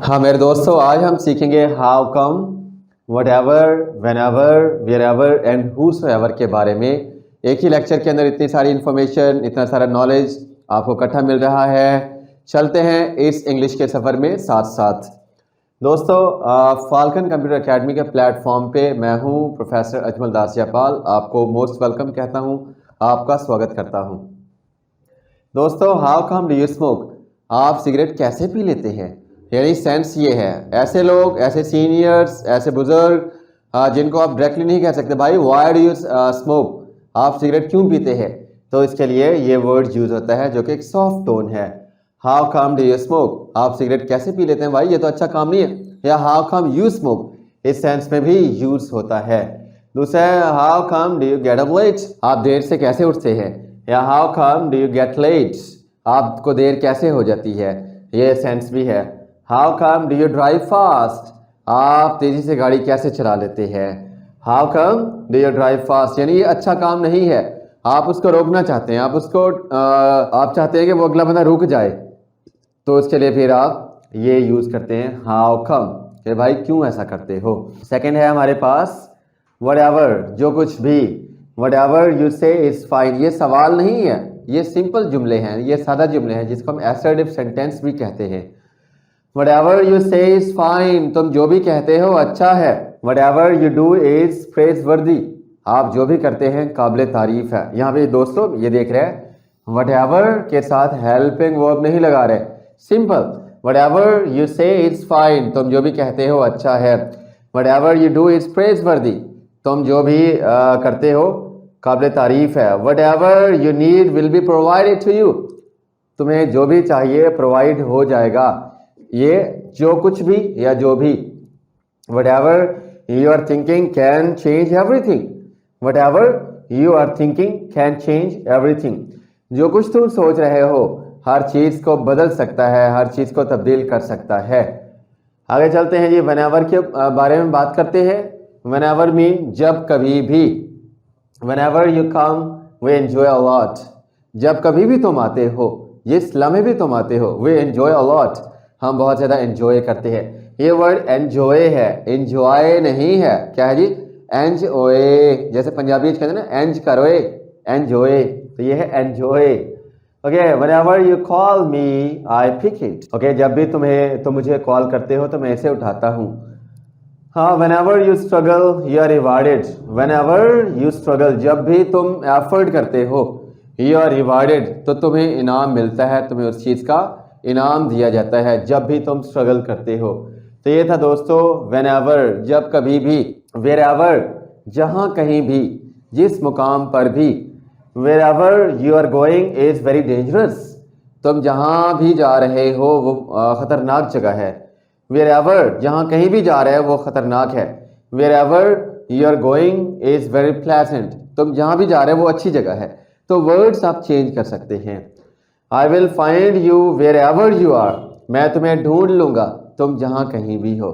हाँ मेरे दोस्तों, आज हम सीखेंगे how come, whatever, whenever, wherever and whosoever के बारे में। एक ही लेक्चर के अंदर इतनी सारी इन्फॉर्मेशन, इतना सारा नॉलेज आपको इकट्ठा मिल रहा है। चलते हैं इस इंग्लिश के सफ़र में साथ साथ। दोस्तों, फाल्कन कंप्यूटर एकेडमी के प्लेटफॉर्म पे मैं हूँ प्रोफेसर अजमल दासियापाल, आपको मोस्ट वेलकम कहता हूँ, आपका स्वागत करता हूँ। दोस्तों, how come do you smoke, आप सिगरेट कैसे पी लेते हैं, यानी सेंस ये है। ऐसे लोग, ऐसे सीनियर्स, ऐसे बुजुर्ग जिनको आप डायरेक्टली नहीं कह सकते भाई व्हाई डू यू स्मोक, आप सिगरेट क्यों पीते हैं, तो इसके लिए ये वर्ड यूज होता है जो कि एक सॉफ्ट टोन है। How come do you smoke, आप सिगरेट कैसे पी लेते हैं भाई, ये तो अच्छा काम नहीं है। या हाउ कम यू स्मोक, इस सेंस में भी यूज होता है। दूसरा है how come do you get up late, आप देर से कैसे उठते हैं। या how come do you get late, आपको देर कैसे हो जाती है, ये सेंस भी है। How come do you drive fast, आप तेजी से गाड़ी कैसे चला लेते हैं। How come do you drive fast, यानी ये अच्छा काम नहीं है, आप उसको रोकना चाहते हैं, आप चाहते हैं कि वो अगला बंदा रुक जाए, तो उसके लिए फिर आप ये यूज करते हैं हाउ कम, कि भाई क्यों ऐसा करते हो। सेकंड है हमारे पास व्हाटएवर, जो कुछ भी। व्हाटएवर यू से इज फाइन, ये सवाल नहीं है, ये सिंपल जुमले हैं, ये सादा जुमले हैं जिसको हम असर्टिव सेंटेंस भी कहते हैं। Whatever you say is fine, तुम जो भी कहते हो अच्छा है। Whatever you do is praiseworthy, आप जो भी करते हैं काबिल तारीफ है। यहाँ पे दोस्तों ये देख रहे हैं whatever के साथ helping verb नहीं लगा रहे, simple whatever you say is fine, तुम जो भी कहते हो अच्छा है। Whatever you do is praiseworthy, तुम जो भी करते हो काबिल तारीफ है। Whatever you need will be provided to you, तुम्हें जो भी चाहिए प्रोवाइड हो जाएगा। ये जो कुछ भी या जो भी। Whatever you are thinking can change everything, whatever you are thinking can change everything, जो कुछ तुम सोच रहे हो हर चीज को बदल सकता है, हर चीज को तब्दील कर सकता है। आगे चलते हैं जी, whenever के बारे में बात करते हैं। whenever मीन जब कभी भी। whenever you come we enjoy a lot, जब कभी भी तुम आते हो, जिस लम्हे भी तुम आते हो, we enjoy a lot, हम बहुत ज़्यादा एंजॉय करते हैं। ये वर्ड एंजॉय है, एंजॉय नहीं है। क्या है जी, एंजॉय, जैसे पंजाबी कहते हैं ना एंज करोए, एंजॉय, तो ये है enjoy. Okay, whenever you call me I pick it, okay, जब भी तुम मुझे कॉल करते हो तो मैं इसे उठाता हूँ। हाँ, whenever you struggle you are rewarded, whenever you struggle, जब भी तुम एफर्ट करते हो, you are rewarded, तो तुम्हें इनाम मिलता है, तुम्हें उस चीज़ का इनाम दिया जाता है जब भी तुम स्ट्रगल करते हो। तो ये था दोस्तों whenever, जब कभी भी। wherever, जहाँ कहीं भी, जिस मुकाम पर भी। wherever you are going is very dangerous, तुम जहाँ भी जा रहे हो वो खतरनाक जगह है। wherever, जहाँ कहीं भी जा रहे हो वो खतरनाक है। wherever you are going is very pleasant, तुम जहाँ भी जा रहे हो वो अच्छी जगह है। तो वर्ड्स आप चेंज कर सकते हैं। I will find you wherever you are, मैं तुम्हें ढूंढ लूंगा तुम जहाँ कहीं भी हो,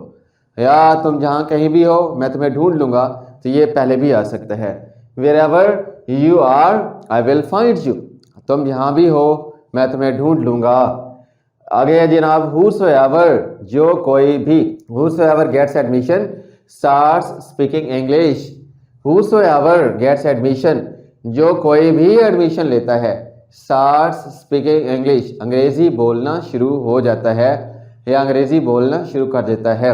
या तुम जहाँ कहीं भी हो मैं तुम्हें ढूंढ लूंगा, तो ये पहले भी आ सकता है। wherever you are I will find you, तुम जहाँ भी हो मैं तुम्हें ढूंढ लूंगा। आगे है जनाब whosoever, जो कोई भी। whosoever gets admission starts speaking English, whosoever gets admission, जो कोई भी एडमिशन लेता है starts speaking English, अंग्रेजी बोलना शुरू हो जाता है या अंग्रेजी बोलना शुरू कर देता है।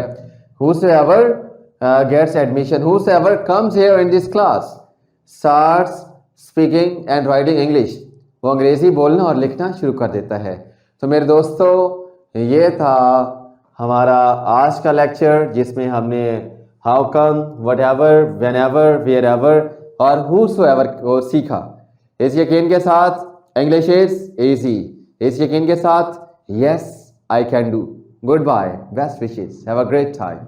whosoever gets admission, whosoever comes here in this class starts speaking and writing English, वो अंग्रेजी बोलना और लिखना शुरू कर देता है। तो मेरे दोस्तों, ये था हमारा आज का लेक्चर जिसमें हमने how come, whatever, whenever, wherever और whosoever को सीखा। इस यकीन के साथ इंग्लिश इज इजी, इस यकीन के साथ yes I can do. Goodbye, best wishes, have a great time.